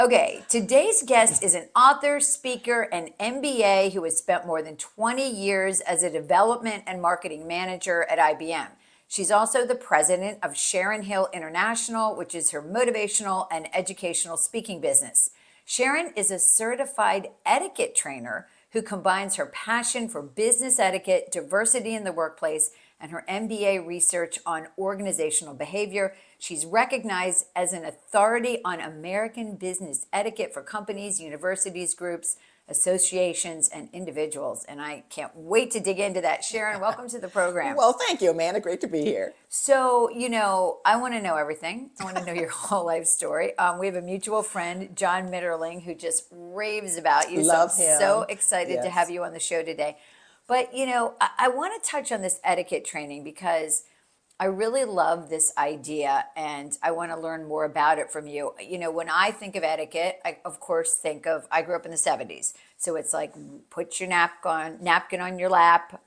Okay, today's guest is an author, speaker, and MBA who has spent more than 20 years as a development and marketing manager at IBM. She's also the president of Sharon Hill International, which is her motivational and educational speaking business. Sharon is a certified etiquette trainer who combines her passion for business etiquette, diversity in the workplace, and her MBA research on organizational behavior. She's recognized as an authority on American business etiquette for companies, universities, groups, associations, and individuals. And I can't wait to dig into that. Sharon, welcome to the program. Well, thank you, Amanda. Great to be here. So, I want to know everything. I want to know your whole life story. We have a mutual friend, John Mitterling, who just raves about you. Love so him. So excited to Yes. have you on the show today. But, I want to touch on this etiquette training because I really love this idea and I want to learn more about it from you. When I think of etiquette, I of course I grew up in the 70s. So it's like put your napkin on your lap.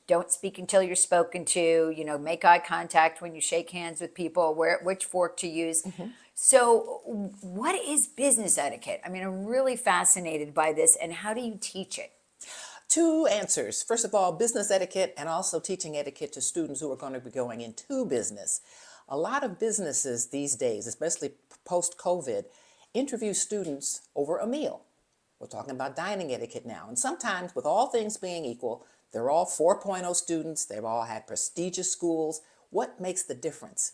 Don't speak until you're spoken to, make eye contact when you shake hands with people, which fork to use. So what is business etiquette? I mean, I'm really fascinated by this, and how do you teach it? Two answers. First of all, business etiquette and also teaching etiquette to students who are going to be going into business. A lot of businesses these days, especially post-COVID, interview students over a meal. We're talking about dining etiquette now. And sometimes, with all things being equal, they're all 4.0 students. They've all had prestigious schools. What makes the difference?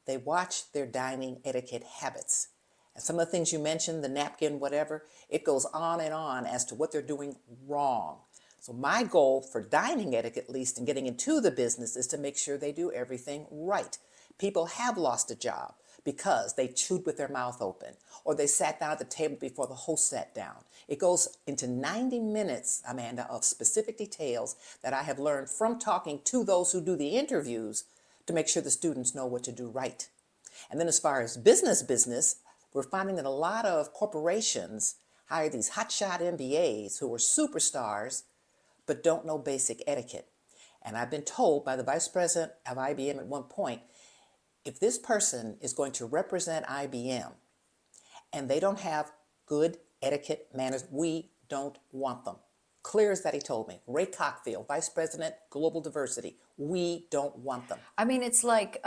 They watch their dining etiquette habits. And some of the things you mentioned, the napkin, whatever, it goes on and on as to what they're doing wrong. So my goal for dining etiquette, at least, and getting into the business is to make sure they do everything right. People have lost a job because they chewed with their mouth open or they sat down at the table before the host sat down. It goes into 90 minutes, Amanda, of specific details that I have learned from talking to those who do the interviews to make sure the students know what to do right. And then as far as business, we're finding that a lot of corporations hire these hotshot MBAs who are superstars but don't know basic etiquette. And I've been told by the vice president of IBM at one point, if this person is going to represent IBM and they don't have good etiquette manners, we don't want them. Clear as that, he told me. Ray Cockfield, Vice President, Global Diversity. We don't want them. I mean, it's like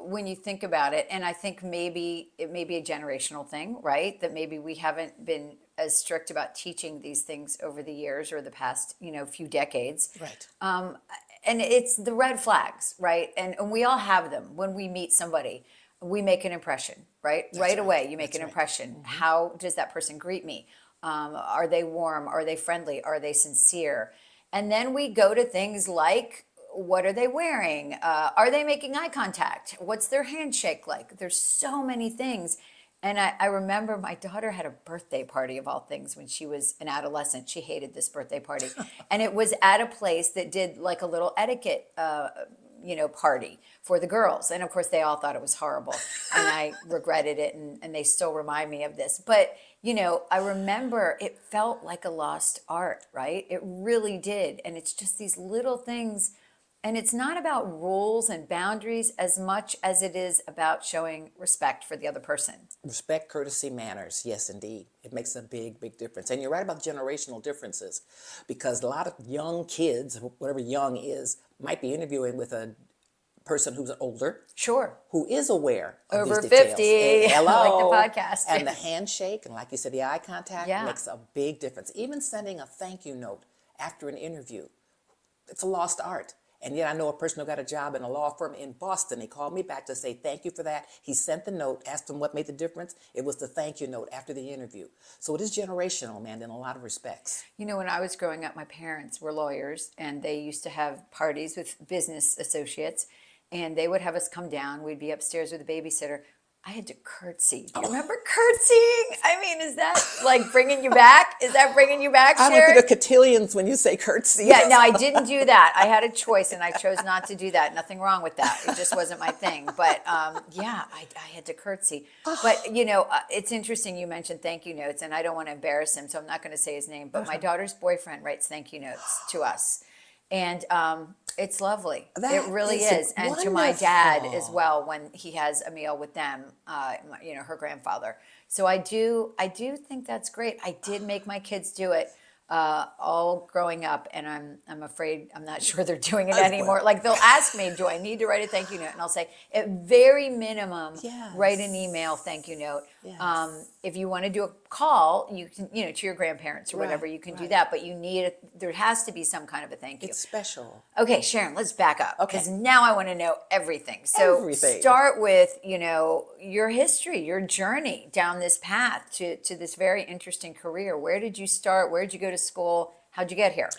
when you think about it, and I think maybe it may be a generational thing, right? That maybe we haven't been as strict about teaching these things over the years or the past, few decades. Right. And it's the red flags, right? And we all have them. When we meet somebody, we make an impression, right? Right away, you make an impression. How does that person greet me? Are they warm? Are they friendly? Are they sincere? And then we go to things like, what are they wearing? Are they making eye contact? What's their handshake like? There's so many things. And I remember my daughter had a birthday party of all things when she was an adolescent. She hated this birthday party. And it was at a place that did like a little etiquette party for the girls. And of course, they all thought it was horrible. And I regretted it. And they still remind me of this. But, I remember it felt like a lost art, right? It really did. And it's just these little things. And it's not about rules and boundaries as much as it is about showing respect for the other person. Respect, courtesy, manners. Yes, indeed. It makes a big, big difference. And you're right about generational differences because a lot of young kids, whatever young is, might be interviewing with a person who's older. Sure. Who is aware of over these details. 50, and, hello, like the podcast. And the handshake, and like you said, the eye contact Yeah. makes a big difference. Even sending a thank you note after an interview, it's a lost art. And yet I know a person who got a job in a law firm in Boston. He called me back to say thank you for that. He sent the note, asked him what made the difference. It was the thank you note after the interview. So it is generational, man, in a lot of respects. When I was growing up, my parents were lawyers, and they used to have parties with business associates, and they would have us come down. We'd be upstairs with a babysitter. I had to curtsy. Do you remember curtsying? I mean, is that like bringing you back? Is that bringing you back, Sharon? I look at the cotillions when you say curtsy. Yeah, no, I didn't do that. I had a choice, and I chose not to do that. Nothing wrong with that. It just wasn't my thing. But yeah, I had to curtsy. But, it's interesting you mentioned thank you notes, and I don't want to embarrass him, so I'm not going to say his name. But my daughter's boyfriend writes thank you notes to us. And it's lovely. It really is. And to my dad as well when he has a meal with them, her grandfather. So I do think that's great. I did make my kids do it all growing up, and I'm afraid I'm not sure they're doing it anymore. Well, Like they'll ask me, "Do I need to write a thank you note?" And I'll say, at very minimum, write an email yes, thank you note. yes, If you want to do a call, you can, to your grandparents or whatever, right, you can do right. that. But there has to be some kind of a thank you. It's special. Okay, Sharon, let's back up because Okay, now I want to know everything. So everything. start with, your history, your journey down this path to this very interesting career. Where did you start? Where did you go to school? How'd you get here?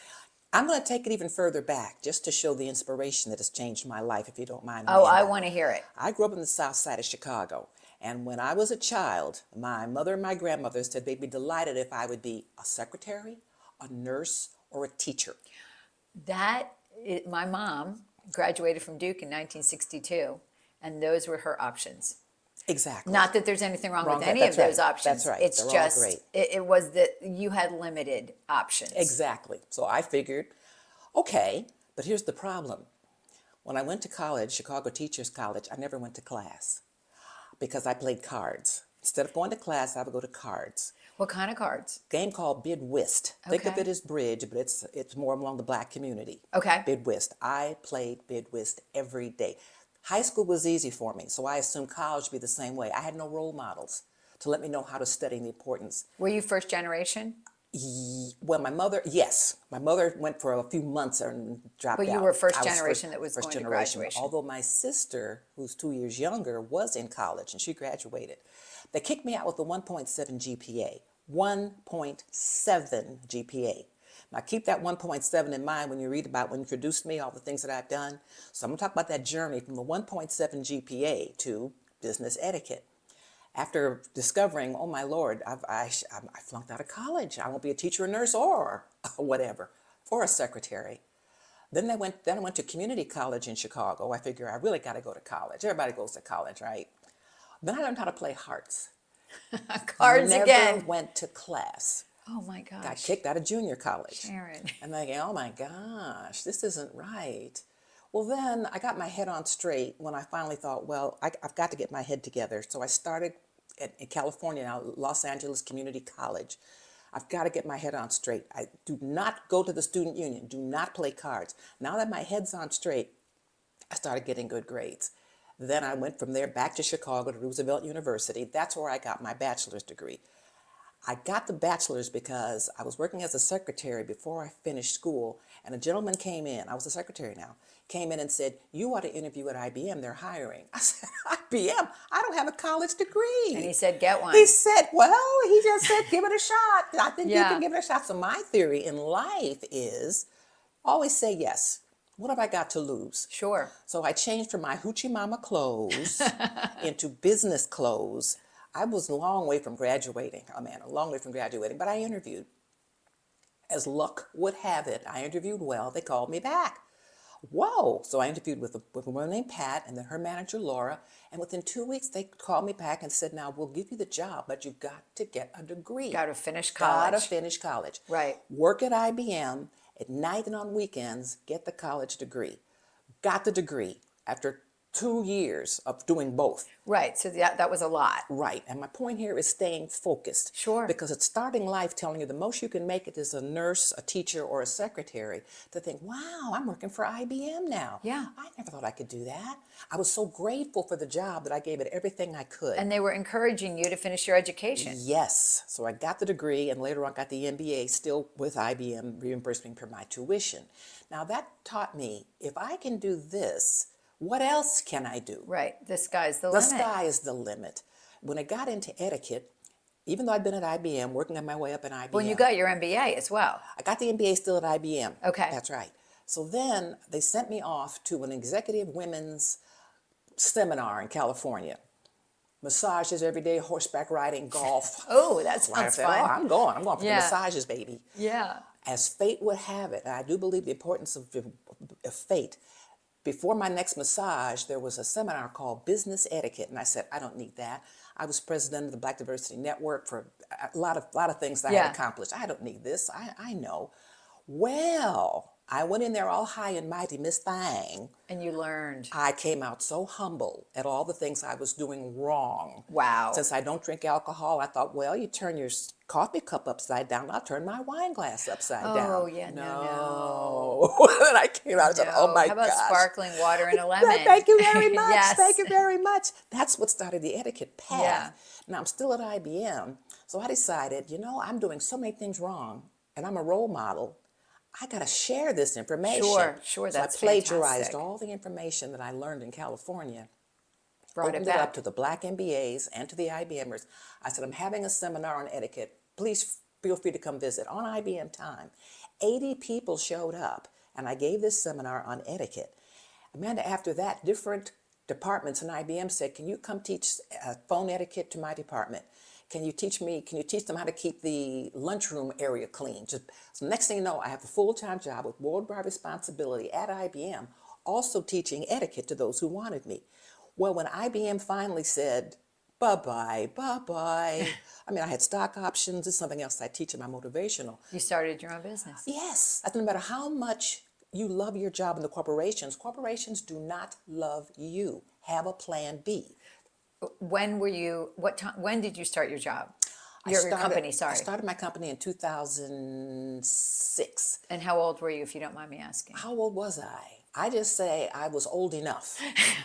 I'm going to take it even further back just to show the inspiration that has changed my life, if you don't mind, Oh, I Amanda. want to hear it. I grew up in the south side of Chicago, and when I was a child, my mother and my grandmother said they'd be delighted if I would be a secretary, a nurse, or a teacher. My mom graduated from Duke in 1962, and those were her options. Exactly. Not that there's anything wrong with any of That's right. those options. That's right. It's They're all just, great. it was that you had limited options. Exactly. So I figured, okay, but here's the problem. When I went to college, Chicago Teachers College, I never went to class because I played cards. Instead of going to class, I would go to cards. What kind of cards? Game called bid whist. Think of Okay. it as bridge, but it's more along the black community. Okay. Bid whist. I played bid whist every day. High school was easy for me, so I assumed college would be the same way. I had no role models to let me know how to study and the importance. Were you first generation? Well, my mother, yes. My mother went for a few months and dropped But out. you were first I was generation that was first going to generation. graduation. Although my sister, who's 2 years younger, was in college and she graduated. They kicked me out with a 1.7 GPA. 1.7 GPA. Now keep that 1.7 in mind when you read about when you introduced me, all the things that I've done. So I'm going to talk about that journey from the 1.7 GPA to business etiquette. After discovering, oh my Lord, I flunked out of college. I won't be a teacher, a nurse, or whatever, or a secretary. Then I went to community college in Chicago. I figure I really got to go to college. Everybody goes to college, right? Then I learned how to play hearts. Cards Never again. went to class. Oh my Got gosh. kicked out of junior college. Sharon. I'm thinking, oh my gosh, this isn't right. Well, then I got my head on straight when I finally thought, well, I've got to get my head together. So I started in California now, Los Angeles Community College. I've got to get my head on straight. I do not go to the student union. Do not play cards. Now that my head's on straight, I started getting good grades. Then I went from there back to Chicago to Roosevelt University. That's where I got my bachelor's degree. I got the bachelor's because I was working as a secretary before I finished school, and a gentleman came in, I was a secretary now, came in and said, you ought to interview at IBM, they're hiring. I said, IBM? I don't have a college degree. And he said, get one. He said, well, he just said, give it a shot. I think you Yeah. can give it a shot. So my theory in life is always say yes. What have I got to lose? Sure. So I changed from my hoochie mama clothes into business clothes. I was a long way from graduating. Oh man, a long way from graduating, but I interviewed. As luck would have it, I interviewed well. They called me back. Whoa! So I interviewed with a woman named Pat and then her manager, Laura. And within 2 weeks, they called me back and said, now we'll give you the job, but you've got to get a degree. Got to finish college. Got to finish college. Right. Work at IBM at night and on weekends, get the college degree. Got the degree after 2 years of doing both. Right. So that was a lot. Right. And my point here is staying focused. Sure. Because it's starting life telling you the most you can make it as a nurse, a teacher, or a secretary to think, wow, I'm working for IBM now. Yeah. I never thought I could do that. I was so grateful for the job that I gave it everything I could. And they were encouraging you to finish your education. Yes. So I got the degree and later on got the MBA still with IBM reimbursing for my tuition. Now that taught me if I can do this, what else can I do? Right. The sky's the The limit. sky is the limit. When I got into etiquette, even though I'd been at IBM, working on my way up in IBM. When you got your MBA as well. I got the MBA still at IBM. Okay. That's right. So then they sent me off to an executive women's seminar in California. Massages every day, horseback riding, golf. Oh, that So I sounds said, fun. oh, I'm going for the Yeah. massages, baby. Yeah. As fate would have it, and I do believe the importance of fate, before my next massage, there was a seminar called Business Etiquette, and I said, I don't need that. I was president of the Black Diversity Network for a lot of things that I Yeah. had accomplished. I don't need this. I know. Well, I went in there all high and mighty, Miss Thang. And you learned. I came out so humble at all the things I was doing wrong. Wow. Since I don't drink alcohol, I thought, well, you turn your coffee cup upside down, I'll turn my wine glass upside down. Oh, yeah, no. And I came out and said, oh No. my How about gosh. sparkling water and a lemon? Thank you very much. Yes. Thank you very much. That's what started the etiquette path. Yeah. Now I'm still at IBM, so I decided, I'm doing so many things wrong, and I'm a role model. I got to share this information. Sure, so that's I plagiarized fantastic. all the information that I learned in California, Brought opened it it back. up to the black MBAs and to the IBMers. I said, I'm having a seminar on etiquette. Please feel free to come visit on IBM time. 80 people showed up, and I gave this seminar on etiquette. Amanda, after that, different departments in IBM said, can you come teach phone etiquette to my department? Can you teach them how to keep the lunchroom area clean? So next thing you know, I have a full-time job with worldwide responsibility at IBM, also teaching etiquette to those who wanted me. Well, when IBM finally said, bye-bye, bye-bye, I mean, I had stock options. It's something else I teach in my motivational. You started your own business. Yes. No matter how much you love your job in the corporations do not love you. Have a plan B. When did you start your job? Your company, sorry. I started my company in 2006. And how old were you, if you don't mind me asking? How old was I? I just say I was old enough.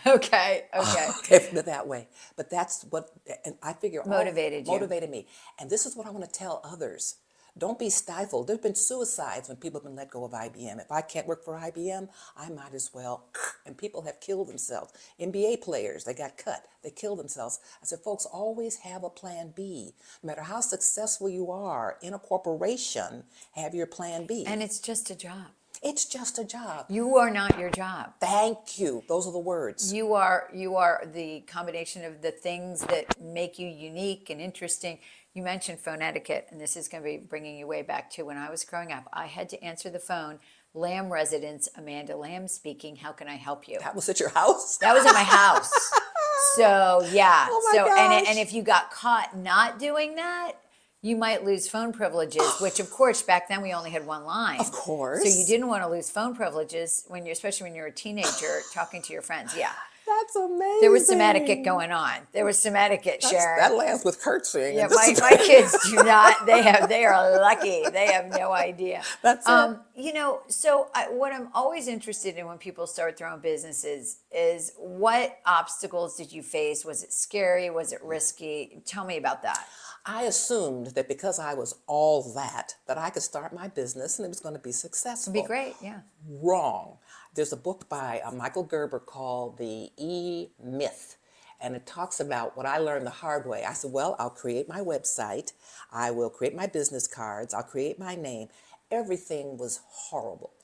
Okay. Okay, put it that way. But that's what, and I figure Motivated you. Motivated me. And this is what I want to tell others. Don't be stifled. There have been suicides when people have been let go of IBM. If I can't work for IBM, I might as well. And people have killed themselves. NBA players, they got cut. They killed themselves. I said, folks, always have a plan B. No matter how successful you are in a corporation, have your plan B. And it's just a job. It's just a job. You are not your job. Thank you. Those are the words. You are the combination of the things that make you unique and interesting. You mentioned phone etiquette, and this is going to be bringing you way back to when I was growing up. I had to answer the phone. Lamb residence, Amanda Lamb speaking. How can I help you? That was at your house? That was at my house. So yeah. Oh my gosh. And if you got caught not doing that, you might lose phone privileges, which of course back then we only had one line. Of course. So you didn't want to lose phone privileges especially when you're a teenager talking to your friends. Yeah. That's amazing. There was some etiquette going on. There was some etiquette, Sharon. That lands with curtsying. Yeah, my kids do not. They are lucky. They have no idea. That's it. What I'm always interested in when people start their own businesses is what obstacles did you face? Was it scary? Was it risky? Tell me about that. I assumed that because I was all that I could start my business and it was going to be successful. It'd be great, yeah. Wrong. There's a book by Michael Gerber called The E-Myth, and it talks about what I learned the hard way. I said, well, I'll create my website. I will create my business cards. I'll create my name. Everything was horrible.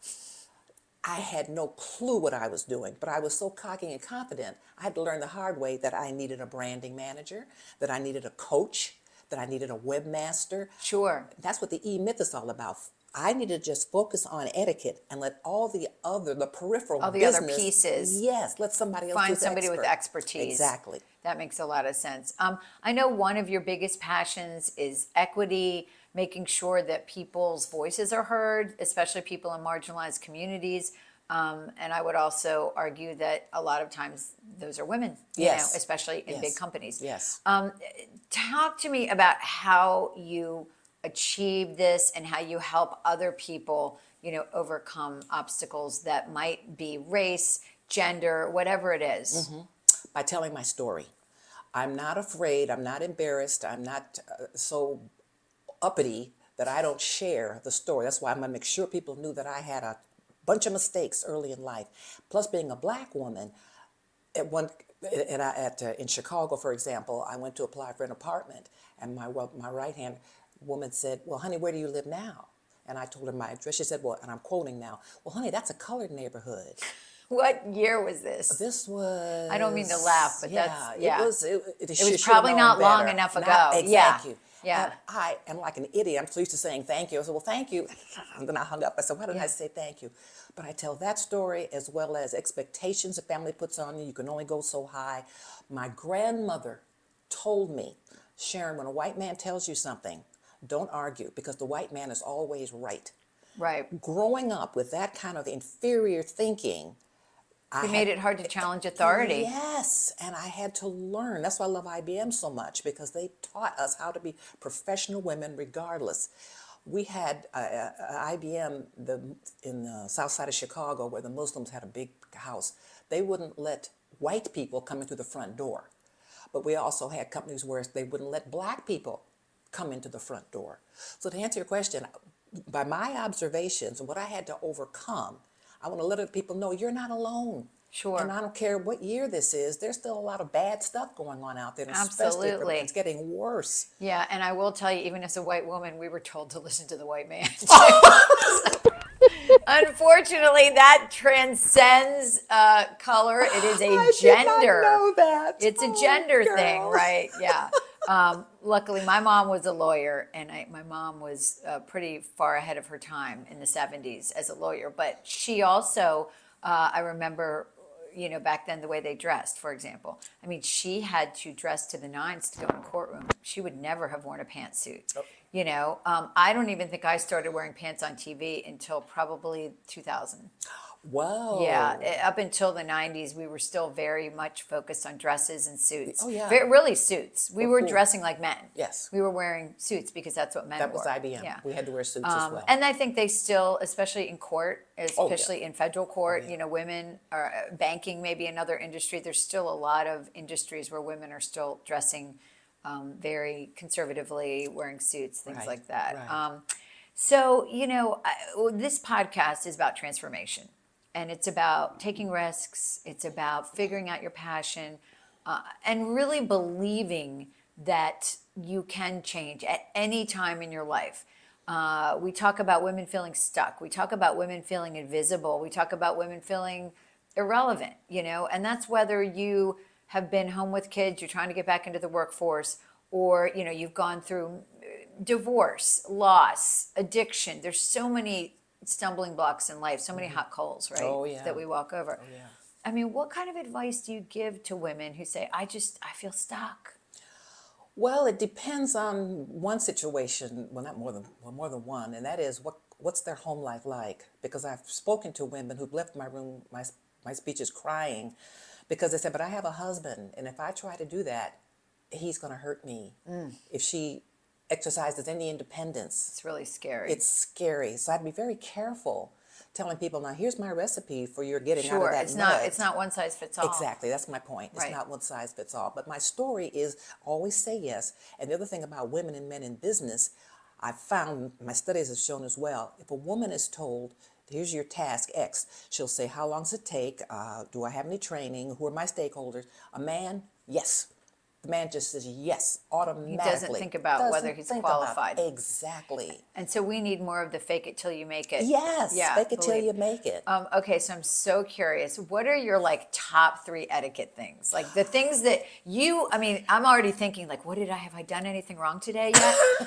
I had no clue what I was doing, but I was so cocky and confident. I had to learn the hard way that I needed a branding manager, that I needed a coach, that I needed a webmaster. Sure. That's what the E-Myth is all about. I need to just focus on etiquette and let all the peripheral All the business, other pieces. Yes, let somebody else Find do the somebody with expert. expertise. Exactly. That makes a lot of sense. I know one of your biggest passions is equity, making sure that people's voices are heard, especially people in marginalized communities. And I would also argue that a lot of times those are women, Yes. Especially in Yes. big companies. Yes. Talk to me about how you achieve this and how you help other people, overcome obstacles that might be race, gender, whatever it is. By telling my story. I'm not afraid. I'm not embarrassed. I'm not so uppity that I don't share the story. That's why I'm going to make sure people knew that I had a bunch of mistakes early in life. Plus, being a black woman, in Chicago, for example, I went to apply for an apartment, and my right-hand woman said, well, honey, where do you live now? And I told her my address. She said, well, and I'm quoting now, well, honey, that's a colored neighborhood. What year was this? This was... I don't mean to laugh, but It was probably not long enough ago. Thank you. Yeah. And I am like an idiot. I'm so used to saying thank you. I said, well, thank you. And then I hung up. I said, why didn't I say thank you? But I tell that story as well as expectations the family puts on you. You can only go so high. My grandmother told me, Sharon, when a white man tells you something, don't argue, because the white man is always right. Right. Growing up with that kind of inferior thinking, I It had made it hard to challenge authority. yes, and I had to learn. That's why I love IBM so much because they taught us how to be professional women regardless. We had IBM in the south side of Chicago where the Muslims had a big house. They wouldn't let white people come in through the front door. But we also had companies where they wouldn't let black people come into the front door. So to answer your question, by my observations and what I had to overcome, I want to let other people know you're not alone. And Sure. I don't care what year this is, there's still a lot of bad stuff going on out there, especially from, it's Absolutely. getting worse. Yeah, and I will tell you, even as a white woman, we were told to listen to the white man. Unfortunately, that transcends color. It is a I did not gender. know that. It's a Oh, gender thing, girl. right? Yeah. Luckily, my mom was a lawyer, and my mom was pretty far ahead of her time in the 70s as a lawyer. But she also, I remember, back then the way they dressed, for example. I mean, she had to dress to the nines to go in a courtroom. She would never have worn a pantsuit. I don't even think I started wearing pants on TV until probably 2000. Yeah, Whoa. up until the 90s, we were still very much focused on dresses and suits. Oh, yeah. Really suits. We were Cool. dressing like men. Yes. We were wearing suits because that's what men That was wore. IBM. Yeah. We had to wear suits as well. And I think they still, especially in court, Oh, yeah. especially in federal court, yeah. women are banking, maybe another industry. There's still a lot of industries where women are still dressing very conservatively, wearing suits, things Right, like that. right. This podcast is about transformation, and it's about taking risks. It's about figuring out your passion, and really believing that you can change at any time in your life. We talk about women feeling stuck. We talk about women feeling invisible. We talk about women feeling irrelevant, and that's whether you have been home with kids, you're trying to get back into the workforce, or, you've gone through divorce, loss, addiction. There's so many stumbling blocks in life, so many hot coals, right? Oh, yeah. That we walk over. Oh, yeah. I mean, what kind of advice do you give to women who say, I feel stuck? Well, it depends on one situation. Well, not more than more than one, and that is what's their home life like? Because I've spoken to women who've left my room, my speeches crying, because they said, "But I have a husband, and if I try to do that, he's going to hurt me." If she exercises any independence, It's really scary. it's scary. So I'd be very careful telling people, "Now here's my recipe for your getting out of Sure, that mud." it's not one size fits all. Exactly, that's my point. It's Right. not one size fits all. But my story is always say yes. And the other thing about women and men in business, I've found, my studies have shown as well, if a woman is told, here's your task X, she'll say, how long does it take? Do I have any training? Who are my stakeholders? A man, yes. The man just says yes automatically. think about whether he's qualified. Exactly. And so we need more of the fake it till you make it. Yes, Yeah, fake it till believe. you make it. Okay, so I'm so curious. What are your top 3 etiquette things? Like the things that I'm already thinking like, have I done anything wrong today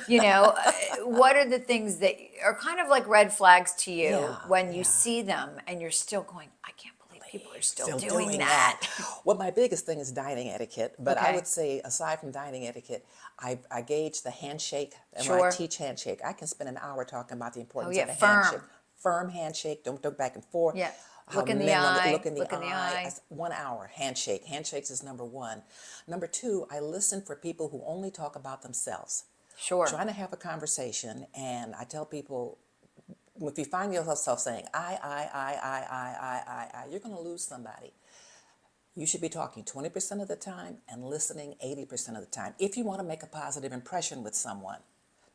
yet? What are the things that are kind of like red flags to you Yeah, when you yeah. see them and you're still going, I can't believe people are still Still doing that. Well, my biggest thing is dining etiquette, but I Okay. would say aside from dining etiquette, I gauge the handshake, and when Sure. I teach handshake, I can spend an hour talking about the importance yeah, of the firm. handshake. Firm handshake, don't go back and forth. Yeah. How Look in the men want to eye, look in the look in the eye. 1 hour handshake. Handshakes is number one. Number two, I listen for people who only talk about themselves. Sure. Trying to have a conversation, and I tell people, if you find yourself saying I, you're going to lose somebody. You should be talking 20% of the time and listening 80% of the time if you want to make a positive impression with someone.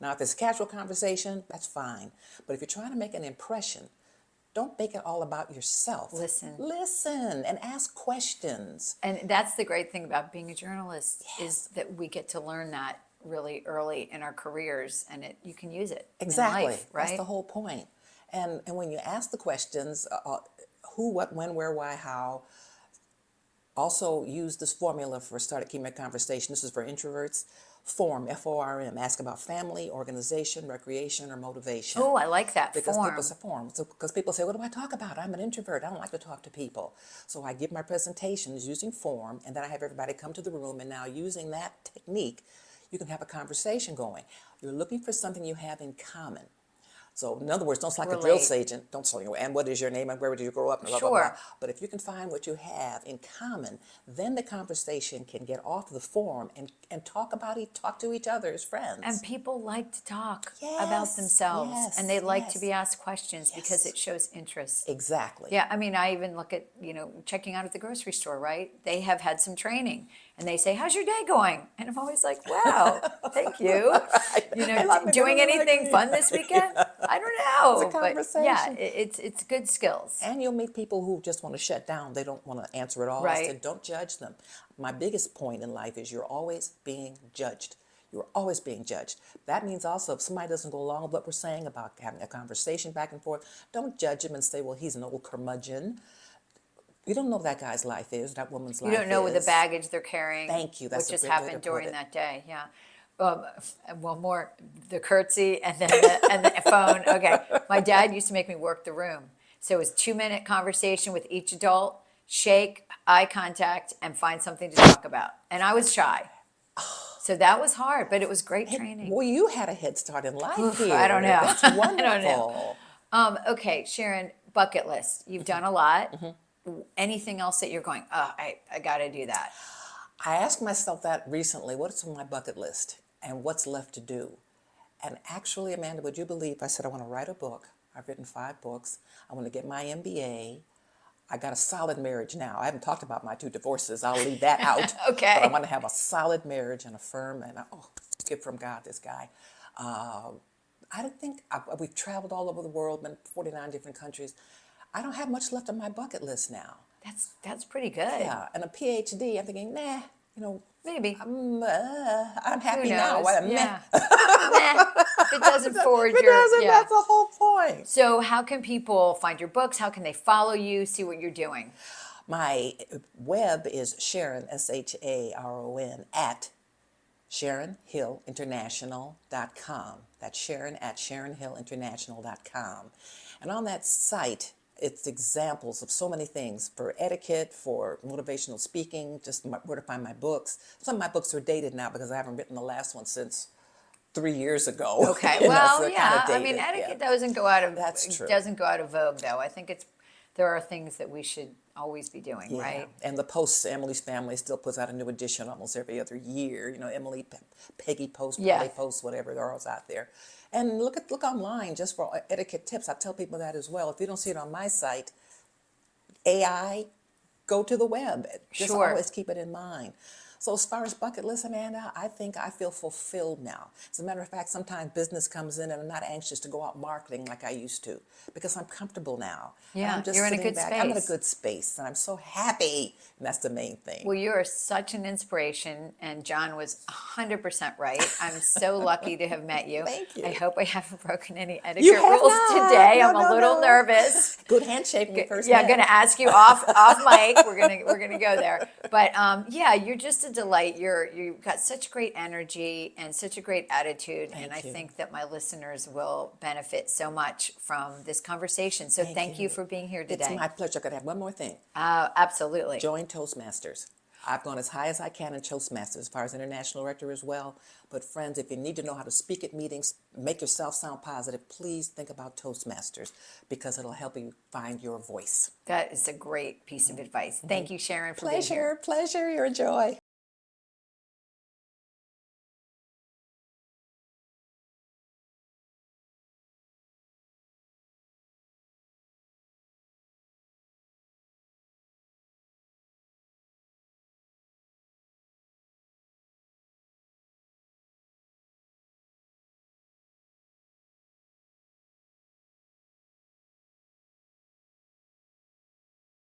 Now, if it's a casual conversation, that's fine. But if you're trying to make an impression, don't make it all about yourself. Listen. Listen and ask questions. And that's the great thing about being a journalist is that we get to learn that really early in our careers, and you can use it Exactly. in life, right? That's the whole point. And when you ask the questions, who, what, when, where, why, how, also use this formula for starting keeping a conversation. This is for introverts. FORM, F-O-R-M. Ask about family, organization, recreation, or motivation. Oh, I like that. Because Form. people say form. So, because people say, what do I talk about? I'm an introvert. I don't like to talk to people. So I give my presentations using form, and then I have everybody come to the room, and now using that technique, you can have a conversation going. You're looking for something you have in common. So in other words, don't like a drill Relate. sergeant. Don't say, and what is your name and where did you grow up? And blah, blah, Sure. blah. But if you can find what you have in common, then the conversation can get off the form and talk to each other as friends. And people like to talk Yes, about themselves, and they yes, like to yes. be asked questions because Yes. it shows interest. Exactly. Yeah, I mean, I even look at, checking out at the grocery store, right? They have had some training and they say, "How's your day going?" And I'm always like, "Wow, thank you." I love it. Doing Everyone anything agrees. fun this weekend? I don't know. It's a But yeah, conversation. it's good skills, And you'll meet people who just want to shut down. They don't want to answer at all. I right? said, don't judge them. My biggest point in life is you're always being judged. You're always being judged. That means also if somebody doesn't go along with what we're saying about having a conversation back and forth, don't judge him and say, well, he's an old curmudgeon. You don't know what that guy's life is, that woman's You life don't know is. the baggage they're carrying. Thank you. That's Which a has great way to happened put during it. that day. Yeah. Um, well, more the curtsy and then the phone. Okay, my dad used to make me work the room, so it was 2-minute conversation with each adult, shake, eye contact, and find something to talk about. And I was shy, so that was hard, but it was great training. Well, you had a head start in life Oof, here. I don't know. That's I wonderful. don't know. Okay, Sharon, bucket list. You've done a lot. Anything else that you're going, oh, I got to do that? I asked myself that recently. What's on my bucket list and what's left to do? And actually, Amanda, would you believe I said I want to write a book? I've written 5 books. I want to get my MBA. I got a solid marriage now. I haven't talked about my 2 divorces. I'll leave that out. Okay. But I want to have a solid marriage and a firm, and gift from God, this guy. I don't think we've traveled all over the world, been 49 different countries. I don't have much left on my bucket list now. That's pretty good. Yeah, and a PhD. I'm thinking, nah, Maybe. I'm happy Who now. knows? Meh. Yeah. Nah, if it doesn't forward It your, doesn't. yeah. That's the whole point. So how can people find your books? How can they follow you, see what you're doing? My web is Sharon, SHARON, at SharonHillInternational.com. That's Sharon at SharonHillInternational.com. And on that site, it's examples of so many things for etiquette, for motivational speaking, just where to find my books. Some of my books are dated now because I haven't written the last one since 3 years ago. Okay. So Well, they're yeah. kinda I mean, dated, etiquette yeah. doesn't go out of That's true. doesn't go out of vogue, though. I think there are things that we should always be doing, Yeah. right? And the posts, Emily's Family still puts out a new edition almost every other year. Emily, Peggy posts, Yes. Polly posts, whatever, they're all out there. And look online just for etiquette tips. I tell people that as well. If you don't see it on my site, AI, go to the web. Just Sure. always keep it in mind. So as far as bucket list, Amanda, I think I feel fulfilled now. As a matter of fact, sometimes business comes in and I'm not anxious to go out marketing like I used to because I'm comfortable now. And Yeah, I'm just you're in a sitting good back. I'm in a space. good space and I'm so happy. And that's the main thing. Well, you are such an inspiration, and John was 100% right. I'm so lucky to have met you. Thank you. I hope I haven't broken any etiquette You have rules not. today. No, I'm a no, little no. nervous. Good handshake when we first Yeah, met. I'm gonna ask you off mic. We're gonna go there. But yeah, you're just a delight. You've got such great energy and such a great attitude, and I you. think that my listeners will benefit so much from this conversation. So thank you for being here today. It's my pleasure. Could I have one more thing? Absolutely. Join Toastmasters. I've gone as high as I can in Toastmasters as far as international director as well. But friends, if you need to know how to speak at meetings, make yourself sound positive, please think about Toastmasters because it'll help you find your voice. That is a great piece of advice. Thank you, Sharon, for being here. Pleasure. You're a joy.